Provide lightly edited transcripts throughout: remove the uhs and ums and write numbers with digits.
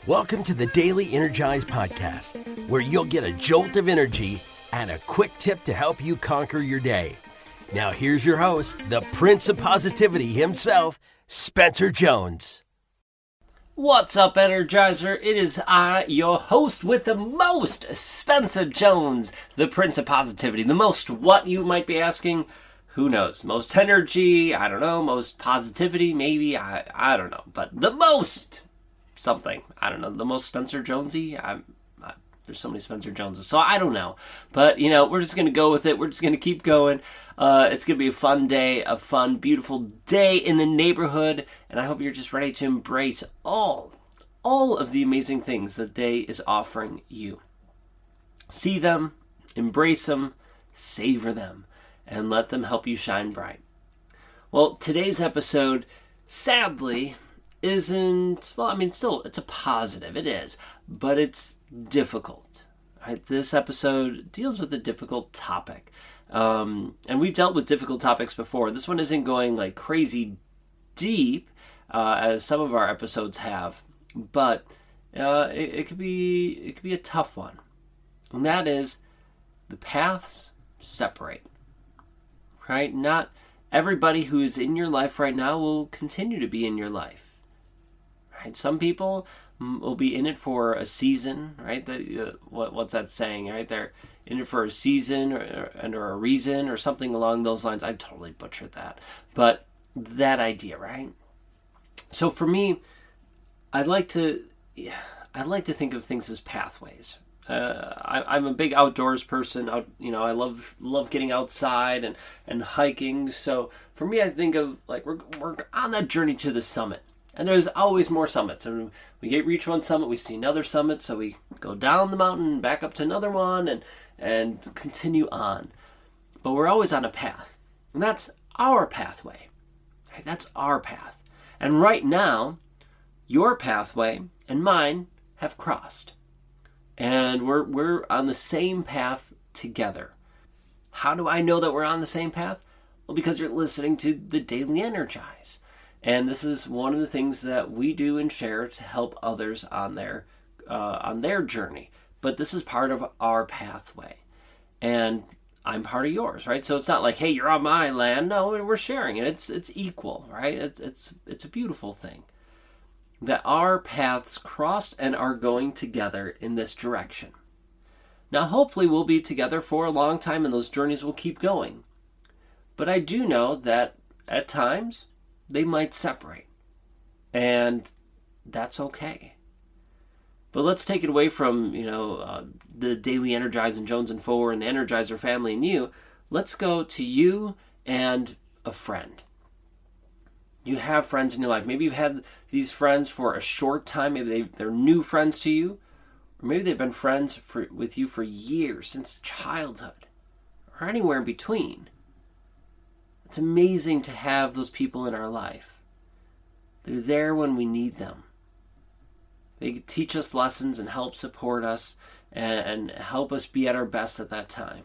Welcome to the Daily Energize Podcast, where you'll get a jolt of energy and a quick tip to help you conquer your day. Now here's your host, the Prince of Positivity himself, Spencer Jones. What's up, Energizer? It is I, your host with the most, Spencer Jones, the Prince of Positivity. The most what, you might be asking? Who knows? Most energy? I don't know. Most positivity? Maybe? I don't know. But the most something. I don't know. The most Spencer Jonesy? There's so many Spencer Joneses, so I don't know. But, we're just going to go with it. We're just going to keep going. It's going to be a fun day, a fun, beautiful day in the neighborhood, and I hope you're just ready to embrace all of the amazing things that day is offering you. See them, embrace them, savor them, and let them help you shine bright. Well, today's episode, sadly, isn't, still, it's a positive, it is, but it's difficult, right? This episode deals with a difficult topic, and we've dealt with difficult topics before. This one isn't going like crazy deep, as some of our episodes have, but it could be a tough one, and that is the paths separate, right? Not everybody who is in your life right now will continue to be in your life. Right? Some people will be in it for a season, right? What's that saying, right? They're in it for a season or a reason or something along those lines. I totally butchered that. But that idea, right? So for me, I'd like to think of things as pathways. I'm a big outdoors person. I love getting outside and hiking. So for me, I think of like we're on that journey to the summit. And there's always more summits. And we reach one summit, we see another summit, so we go down the mountain, back up to another one, and continue on. But we're always on a path. And that's our pathway. Right? That's our path. And right now, your pathway and mine have crossed. And we're on the same path together. How do I know that we're on the same path? Well, because you're listening to the Daily Energize. And this is one of the things that we do and share to help others on their journey. But this is part of our pathway. And I'm part of yours, right? So it's not like, hey, you're on my land. No, we're sharing it. It's equal, right? It's a beautiful thing. That our paths crossed and are going together in this direction. Now, hopefully we'll be together for a long time and those journeys will keep going. But I do know that at times they might separate. And that's okay. But let's take it away from, the Daily Energize and Jones and Four and the Energizer family and you. Let's go to you and a friend. You have friends in your life. Maybe you've had these friends for a short time. Maybe they're new friends to you. Or maybe they've been friends with you for years, since childhood. Or anywhere in between. It's amazing to have those people in our life. They're there when we need them. They teach us lessons and help support us and help us be at our best at that time.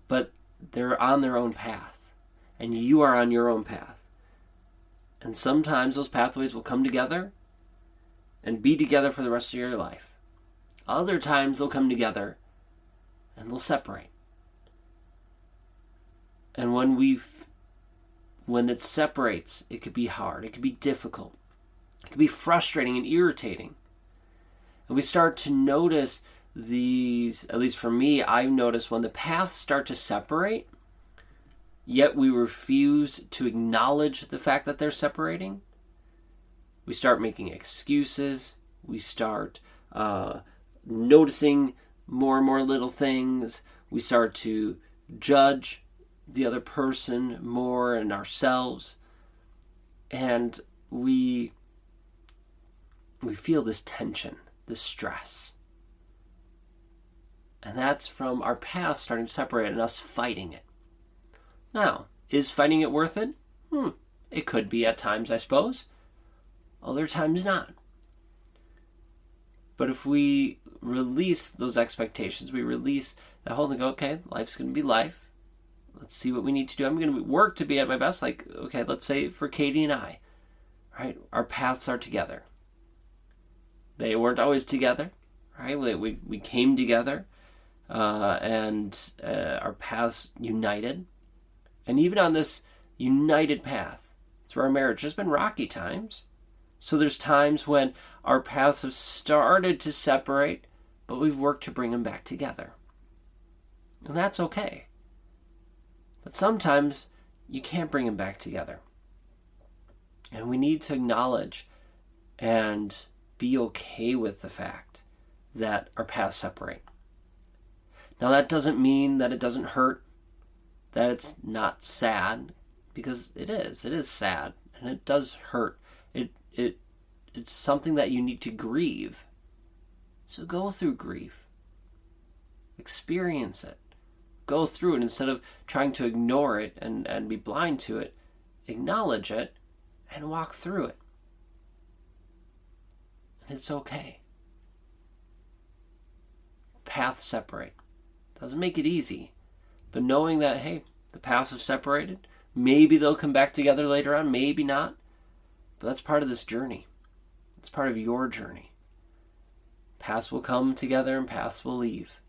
But they're on their own path. And you are on your own path. And sometimes those pathways will come together and be together for the rest of your life. Other times they'll come together and they'll separate. And when it separates, it could be hard. It could be difficult. It could be frustrating and irritating. And we start to notice these, at least for me, I've noticed when the paths start to separate, yet we refuse to acknowledge the fact that they're separating. We start making excuses. We start noticing more and more little things. We start to judge the other person more and ourselves. And we feel this tension, this stress. And that's from our past starting to separate and us fighting it. Now, is fighting it worth it? It could be at times, I suppose. Other times not. But if we release those expectations, we release that whole thing, okay, life's going to be life. Let's see what we need to do. I'm going to work to be at my best. Like, okay, let's say for Katie and I, right? Our paths are together. They weren't always together, right? We came together, and our paths united. And even on this united path through our marriage, there's been rocky times. So there's times when our paths have started to separate, but we've worked to bring them back together. And that's okay. But sometimes you can't bring them back together. And we need to acknowledge and be okay with the fact that our paths separate. Now that doesn't mean that it doesn't hurt, that it's not sad, because it is. It is sad, and it does hurt. It's something that you need to grieve. So go through grief. Experience it. Go through it instead of trying to ignore it and be blind to it. Acknowledge it and walk through it. And it's okay. Paths separate. Doesn't make it easy. But knowing that, hey, the paths have separated. Maybe they'll come back together later on. Maybe not. But that's part of this journey. It's part of your journey. Paths will come together and paths will leave.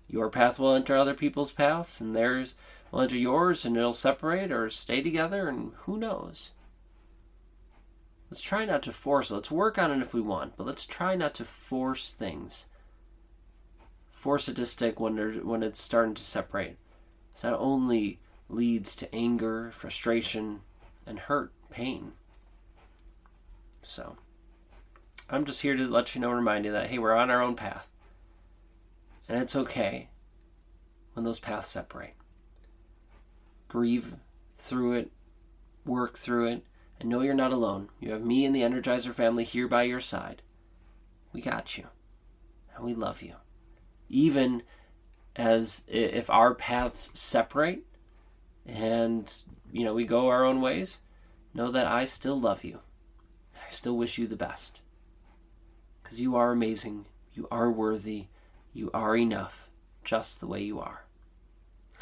Your path will enter other people's paths, and theirs will enter yours, and it'll separate or stay together, and who knows? Let's try not to force it. Let's work on it if we want, but let's try not to force things. Force it to stick when it's starting to separate. So that only leads to anger, frustration, and hurt, pain. So I'm just here to let you know, remind you that, hey, we're on our own path. And it's okay when those paths separate. Grieve through it, work through it, and know you're not alone. You have me and the Energizer family here by your side. We got you, and we love you. Even as if our paths separate and, we go our own ways, know that I still love you. I still wish you the best. Because you are amazing. You are worthy. You are enough, just the way you are.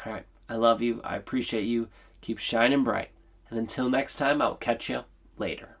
All right, I love you. I appreciate you. Keep shining bright. And until next time, I'll catch you later.